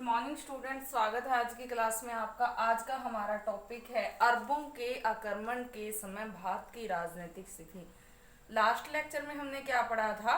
Morning student, स्वागत है आज की क्लास में आपका। आज का हमारा टॉपिक है अरबों के आक्रमण के समय भारत की राजनीतिक स्थिति। लास्ट लेक्चर में हमने क्या पढ़ा था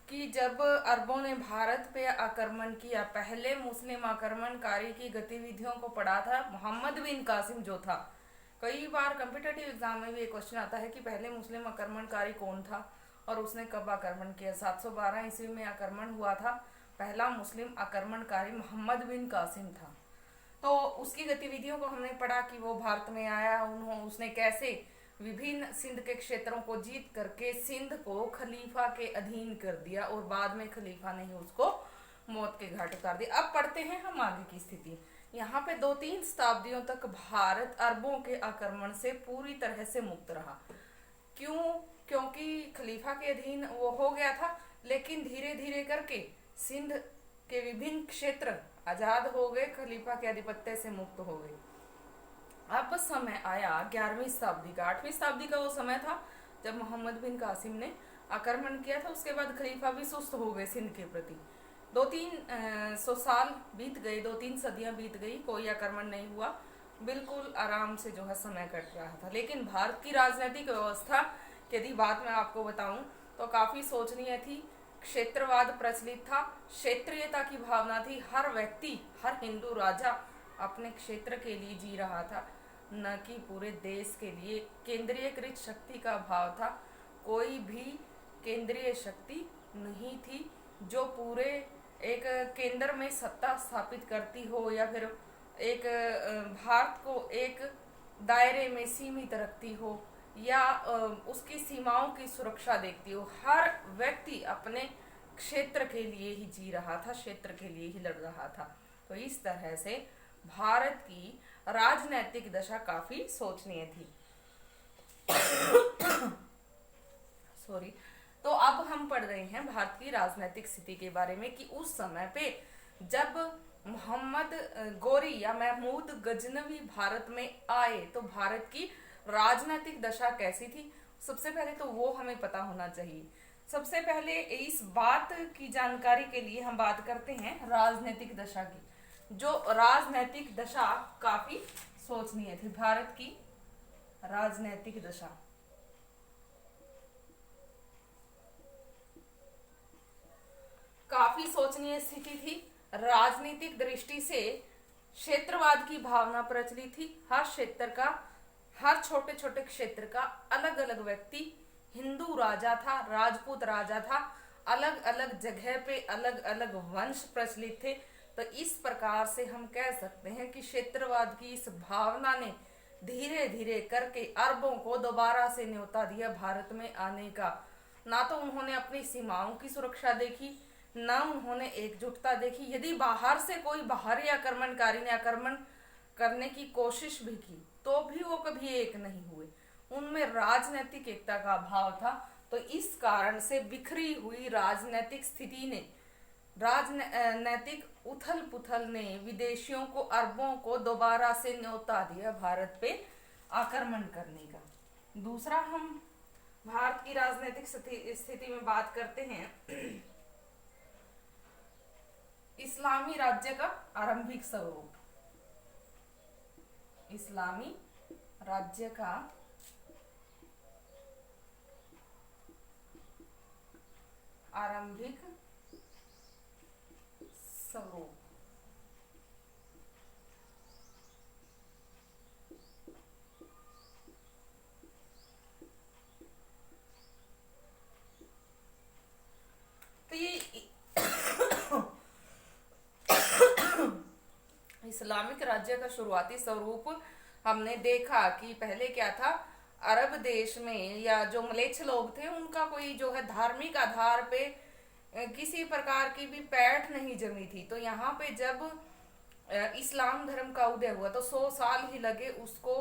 कि जब अरबों ने भारत पे आक्रमण किया, पहले मुस्लिम आक्रमणकारी की गतिविधियों को पढ़ा था मोहम्मद बिन कासिम जो था। कई बार कम्पिटेटिव एग्जाम में भी एक क्वेश्चन आता है कि पहले मुस्लिम आक्रमणकारी कौन था और उसने कब आक्रमण किया। 712 ईस्वी में आक्रमण हुआ था। पहला मुस्लिम आक्रमणकारी मोहम्मद बिन कासिम था। तो उसकी गतिविधियों को हमने पढ़ा कि वो भारत में आया, उसने कैसे विभिन्न सिंध के क्षेत्रों को जीत करके सिंध को खलीफा के अधीन कर दिया और बाद में खलीफा ने ही उसको मौत के घाट उतार दिया। अब पढ़ते हैं हम आगे की स्थिति। यहाँ पे 2-3 शताब्दियों तक भारत अरबों के आक्रमण से पूरी तरह से मुक्त रहा। क्यों? क्योंकि खलीफा के अधीन वो हो गया था, लेकिन धीरे धीरे करके सिंध के विभिन्न क्षेत्र आजाद हो गए, खलीफा के आधिपत्य से मुक्त हो गए। अब समय आया 11वीं शताब्दी का। 8वीं शताब्दी का वो समय था जब मोहम्मद बिन कासिम ने आक्रमण किया था। उसके बाद खलीफा भी सुस्त हो गए सिंध के प्रति। 2-3 साल बीत गए, 2-3 सदियां बीत गई, कोई आक्रमण नहीं हुआ, बिल्कुल आराम से जो है समय कट रहा था। लेकिन भारत की राजनीतिक व्यवस्था यदि बात मैं आपको बताऊं तो काफी शोचनीय थी। क्षेत्रवाद प्रचलित था, क्षेत्रीयता की भावना थी। हर व्यक्ति, हर हिंदू राजा अपने क्षेत्र के लिए जी रहा था, न कि पूरे देश के लिए। केंद्रीयकृत शक्ति का भाव था। कोई भी केंद्रीय शक्ति नहीं थी जो पूरे एक केंद्र में सत्ता स्थापित करती हो या फिर एक भारत को एक दायरे में सीमित रखती हो या उसकी सीमाओं की सुरक्षा देखती हो। हर व्यक्ति अपने क्षेत्र के लिए ही जी रहा था, क्षेत्र के लिए ही लड़ रहा था। तो इस तरह से भारत की राजनीतिक दशा काफी शोचनीय थी। सॉरी। तो अब हम पढ़ रहे हैं भारत की राजनीतिक स्थिति के बारे में कि उस समय पे जब मोहम्मद गोरी या महमूद गजनवी भारत में आए तो भारत की राजनीतिक दशा कैसी थी। सबसे पहले तो वो हमें पता होना चाहिए। सबसे पहले इस बात की जानकारी के लिए हम बात करते हैं राजनीतिक दशा की। जो राजनीतिक दशा काफी शोचनीय थी। भारत की राजनीतिक दशा काफी शोचनीय स्थिति थी। राजनीतिक दृष्टि से क्षेत्रवाद की भावना प्रचलित थी। हर क्षेत्र का, हर छोटे छोटे क्षेत्र का अलग अलग व्यक्ति हिंदू राजा था, राजपूत राजा था। अलग अलग जगह पे अलग अलग वंश प्रचलित थे। तो इस प्रकार से हम कह सकते हैं कि क्षेत्रवाद की इस भावना ने धीरे धीरे करके अरबों को दोबारा से न्योता दिया भारत में आने का। ना तो उन्होंने अपनी सीमाओं की सुरक्षा देखी, न उन्होंने एकजुटता देखी। यदि बाहर से कोई बाहरी आक्रमणकारी ने आक्रमण करने की कोशिश भी की तो भी वो कभी एक नहीं हुए। उनमें राजनीतिक एकता का अभाव था। तो इस कारण से बिखरी हुई राजनीतिक स्थिति ने, राजनीतिक उथल पुथल ने विदेशियों को, अरबों को दोबारा से न्योता दिया भारत पे आक्रमण करने का। दूसरा, हम भारत की राजनीतिक स्थिति में बात करते हैं इस्लामी राज्य का आरंभिक स्वरूप। इस्लामी राज्य का आरंभिक स्वरूप। तो ये इस्लामिक राज्य का शुरुआती स्वरूप हमने देखा कि पहले क्या था, अरब देश में या जो मलेच्छ लोग थे उनका कोई जो है धार्मिक आधार पे किसी प्रकार की भी पैठ नहीं जमी थी। तो यहाँ पे जब इस्लाम धर्म का उदय हुआ तो 100 साल ही लगे उसको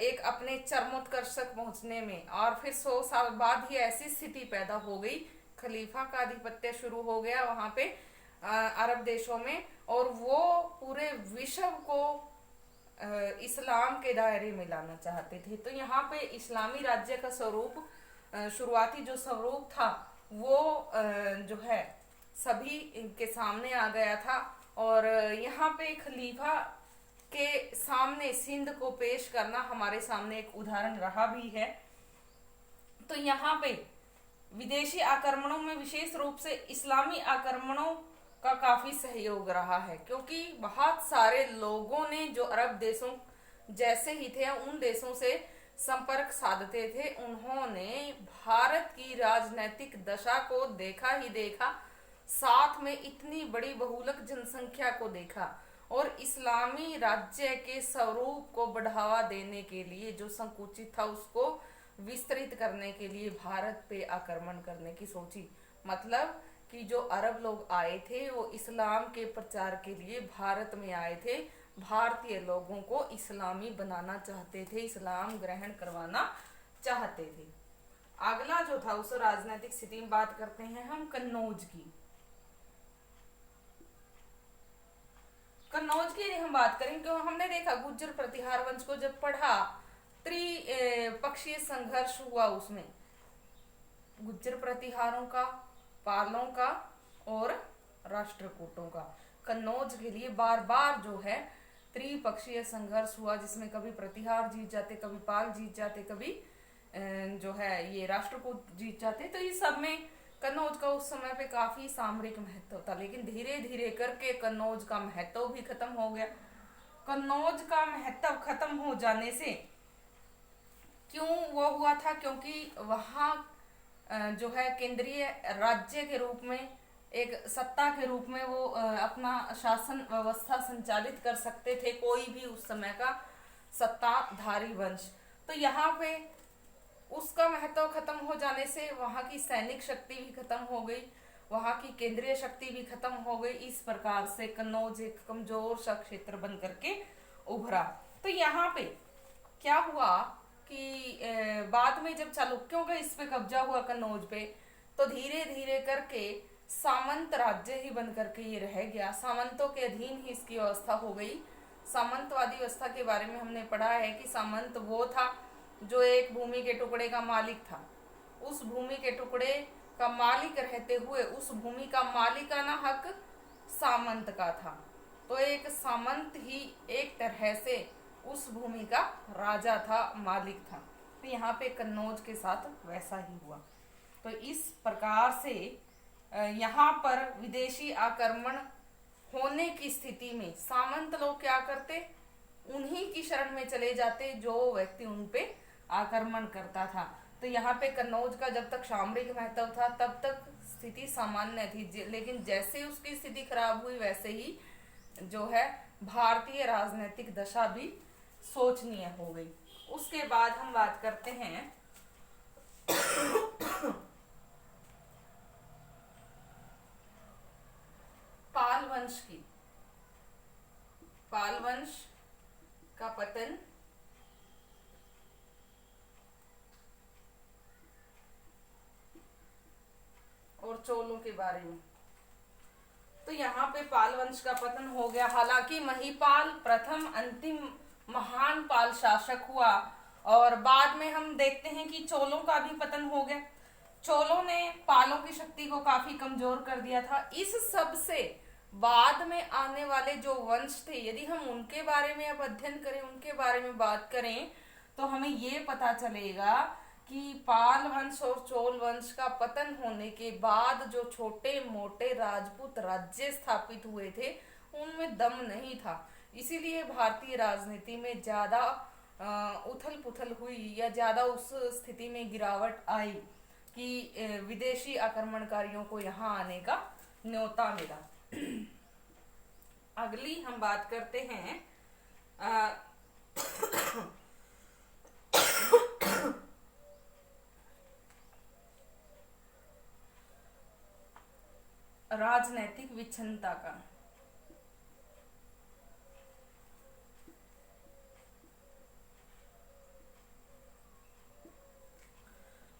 एक अपने चरमोत्कर्ष तक पहुंचने में, और फिर 100 साल बाद ही ऐसी स्थिति पैदा हो गई, खलीफा का आधिपत्य शुरू हो गया वहां पे अरब देशों में, और वो पूरे विश्व को इस्लाम के दायरे में लाना चाहते थे। तो यहाँ पे इस्लामी राज्य का स्वरूप, शुरुआती जो स्वरूप था वो जो है सभी के सामने आ गया था। और यहाँ पे खलीफा के सामने सिंध को पेश करना हमारे सामने एक उदाहरण रहा भी है। तो यहाँ पे विदेशी आक्रमणों में विशेष रूप से इस्लामी आक्रमणों का काफी सहयोग रहा है, क्योंकि बहुत सारे लोगों ने जो अरब देशों जैसे ही थे उन देशों से संपर्क साधते थे, उन्होंने भारत की राजनीतिक दशा को देखा ही देखा, साथ में इतनी बड़ी बहुलक जनसंख्या को देखा और इस्लामी राज्य के स्वरूप को बढ़ावा देने के लिए जो संकुचित था उसको विस्तृत करने के लिए भारत पे आक्रमण करने की सोची। मतलब कि जो अरब लोग आए थे वो इस्लाम के प्रचार के लिए भारत में आए थे, भारतीय लोगों को इस्लामी बनाना चाहते थे, इस्लाम ग्रहण करवाना चाहते थे। अगला जो था उस राजनीतिक स्थिति में बात करते हैं हम कन्नौज की। कन्नौज की हम बात करें क्यों, हमने देखा गुर्जर प्रतिहार वंश को जब पढ़ा, त्रिपक्षीय संघर्ष हुआ, उसमें गुर्जर प्रतिहारों का, पालों का और राष्ट्रकूटों का। कन्नौज के लिए बार बार जो है त्रिपक्षीय संघर्ष हुआ, जिसमें कभी प्रतिहार जीत जाते, कभी पाल जीत जाते, कभी जो है ये राष्ट्रकूट जीत जाते। तो इस सब में कन्नौज का उस समय पे काफी सामरिक महत्व था, लेकिन धीरे धीरे करके कन्नौज का महत्व भी खत्म हो गया। कन्नौज का महत्व खत्म हो जाने से क्यों वो हुआ था, क्योंकि वहाँ जो है केंद्रीय राज्य के रूप में, एक सत्ता के रूप में वो अपना शासन व्यवस्था संचालित कर सकते थे, कोई भी उस समय का सत्ताधारी वंश। तो यहाँ पे उसका महत्व खत्म हो जाने से वहाँ की सैनिक शक्ति भी खत्म हो गई, वहाँ की केंद्रीय शक्ति भी खत्म हो गई। इस प्रकार से कन्नौज एक कमजोर सा क्षेत्र बन करके उभरा। तो यहाँ पे क्या हुआ कि बाद में जब चालुक्यों का इस पे कब्जा हुआ कन्नौज पे, तो धीरे धीरे करके सामंत राज्य ही बन करके ये रह गया, सामंतों के अधीन ही इसकी व्यवस्था हो गई। सामंतवादी व्यवस्था के बारे में हमने पढ़ा है कि सामंत वो था जो एक भूमि के टुकड़े का मालिक था, उस भूमि के टुकड़े का मालिक रहते हुए उस भूमि का मालिकाना हक सामंत का था। तो एक सामंत ही एक तरह से उस भूमि का राजा था, मालिक था। तो यहाँ पे कन्नौज के साथ वैसा ही हुआ। तो इस प्रकार से यहाँ पर विदेशी आक्रमण होने की स्थिति में सामंत लोग क्या करते, उन्हीं की शरण में चले जाते जो व्यक्ति उन पे आक्रमण करता था। तो यहाँ पे कन्नौज का जब तक सामरिक महत्व था तब तक स्थिति सामान्य थी, लेकिन जैसे उसकी स्थिति खराब हुई वैसे ही जो है भारतीय राजनीतिक दशा भी सोचनीय हो गई। उसके बाद हम बात करते हैं पाल वंश की। पाल वंश का पतन और चोलों के बारे में। तो यहाँ पे पाल वंश का पतन हो गया। हालांकि महिपाल प्रथम अंतिम महान पाल शासक हुआ और बाद में हम देखते हैं कि चोलों का भी पतन हो गया। चोलों ने पालों की शक्ति को काफी कमजोर कर दिया था। इस सब से बाद में आने वाले जो वंश थे, यदि हम उनके बारे में अब अध्ययन करें, उनके बारे में बात करें, तो हमें ये पता चलेगा कि पाल वंश और चोल वंश का पतन होने के बाद जो छोटे मोटे राजपूत राज्य स्थापित हुए थे उनमें दम नहीं था। इसीलिए भारतीय राजनीति में ज्यादा उथल पुथल हुई या ज्यादा उस स्थिति में गिरावट आई कि विदेशी आक्रमणकारियों को यहाँ आने का न्योता मिला। अगली हम बात करते हैं राजनैतिक विच्छिन्नता का।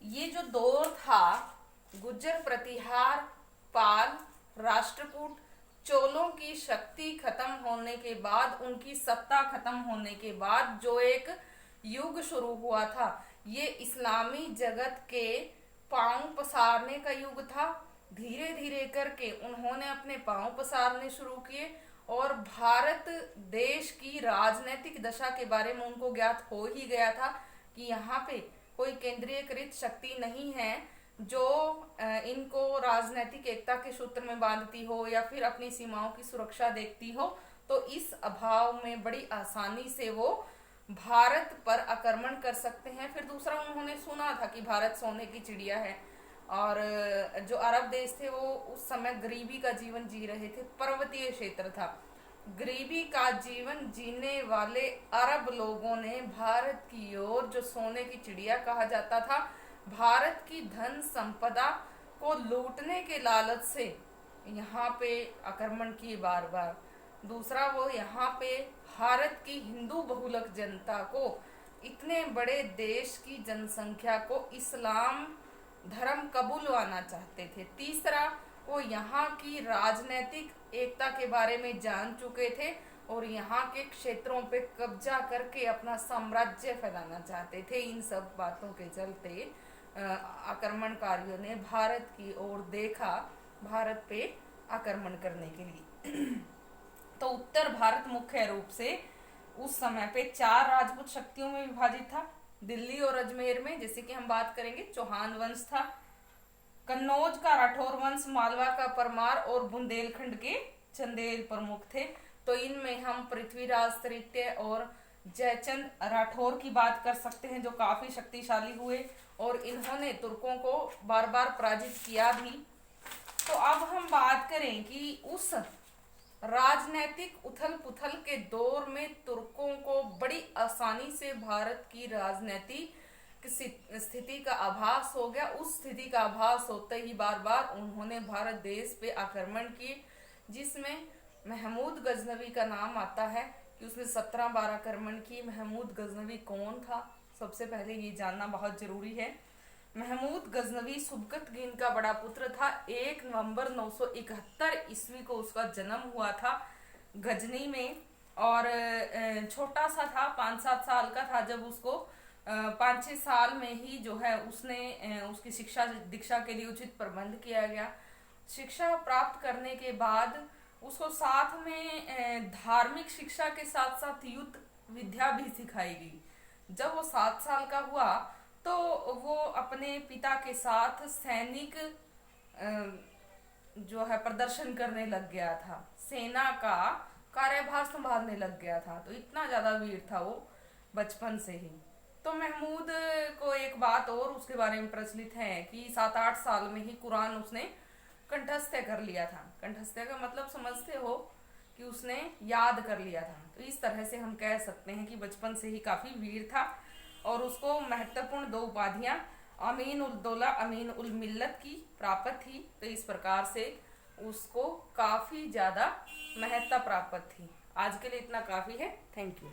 ये जो दौर था गुर्जर प्रतिहार, पाल, राष्ट्रकूट, चोलों की शक्ति खत्म होने के बाद, उनकी सत्ता खत्म होने के बाद जो एक युग शुरू हुआ था, ये इस्लामी जगत के पांव पसारने का युग था, धीरे धीरे करके उन्होंने अपने पांव पसारने शुरू किए और भारत देश की राजनीतिक दशा के बारे में उनको ज्ञात हो ही गया था कि यहाँ पे कोई केंद्रीयकृत शक्ति नहीं है जो इनको राजनीतिक एकता के सूत्र में बांधती हो या फिर अपनी सीमाओं की सुरक्षा देखती हो। तो इस अभाव में बड़ी आसानी से वो भारत पर आक्रमण कर सकते हैं। फिर दूसरा, उन्होंने सुना था कि भारत सोने की चिड़िया है और जो अरब देश थे वो उस समय गरीबी का जीवन जी रहे थे, पर्वतीय क्षेत्र था। गरीबी का जीवन जीने वाले अरब लोगों ने भारत की ओर, जो सोने की चिड़िया कहा जाता था, भारत की धन संपदा को लूटने के लालच से यहाँ पे आक्रमण किए बार बार। दूसरा, वो यहाँ पे भारत की हिंदू बहुलक जनता को, इतने बड़े देश की जनसंख्या को इस्लाम धर्म कबूलवाना चाहते थे। तीसरा, वो यहाँ की राजनीतिक एकता के बारे में जान चुके थे और यहाँ के क्षेत्रों पे कब्जा करके अपना साम्राज्य फैलाना चाहते थे। इन सब बातों के चलते आक्रमणकारियों ने भारत की ओर देखा, भारत पे आक्रमण करने के लिए। तो उत्तर भारत मुख्य रूप से उस समय पे 4 राजपूत शक्तियों में विभाजित था। दिल्ली और अजमेर में, जैसे कि हम बात करेंगे, चौहान वंश था। कन्नौज का राठौर वंश, मालवा का परमार और बुंदेलखंड के चंदेल प्रमुख थे। तो इनमें हम पृथ्वीराज तृतीय और जयचंद राठौर की बात कर सकते हैं, जो काफी शक्तिशाली हुए और इन्होंने तुर्कों को बार बार पराजित किया भी। तो अब हम बात करें कि उस राजनैतिक उथल पुथल के दौर में तुर्कों को बड़ी आसानी से भारत की राजनीतिक स्थिति का आभास हो गया। उस स्थिति का आभास होते ही बार बार उन्होंने भारत देश पे आक्रमण किए, जिसमें महमूद गजनवी का नाम आता है कि उसने 17 बार आक्रमण किए। महमूद गजनवी कौन था, सबसे पहले ये जानना बहुत जरूरी है। महमूद गजनवी सुबकतगीन का बड़ा पुत्र था। 1 नवंबर 971 ईस्वी को उसका जन्म हुआ था गजनी में और छोटा सा था, 5-7 साल का था जब उसको 5-6 साल में ही जो है उसने उसकी शिक्षा दीक्षा के लिए उचित प्रबंध किया गया। शिक्षा प्राप्त करने के बाद उसको साथ में धार्मिक शिक्षा के साथ साथ युद्ध विद्या भी सिखाई गई। जब वो 7 साल का हुआ तो वो अपने पिता के साथ सैनिक जो है प्रदर्शन करने लग गया था, सेना का कार्यभार संभालने लग गया था। तो इतना ज्यादा वीर था वो बचपन से ही। तो महमूद को एक बात और उसके बारे में प्रचलित है कि 7-8 साल में ही कुरान उसने कंठस्थ कर लिया था। कंठस्थ का मतलब समझते हो कि उसने याद कर लिया था। तो इस तरह से हम कह सकते हैं कि बचपन से ही काफी वीर था और उसको महत्वपूर्ण 2 उपाधियां अमीन उल दौला, अमीन उल मिल्लत की प्राप्त थी। तो इस प्रकार से उसको काफी ज्यादा महत्ता प्राप्त थी। आज के लिए इतना काफी है। Thank you.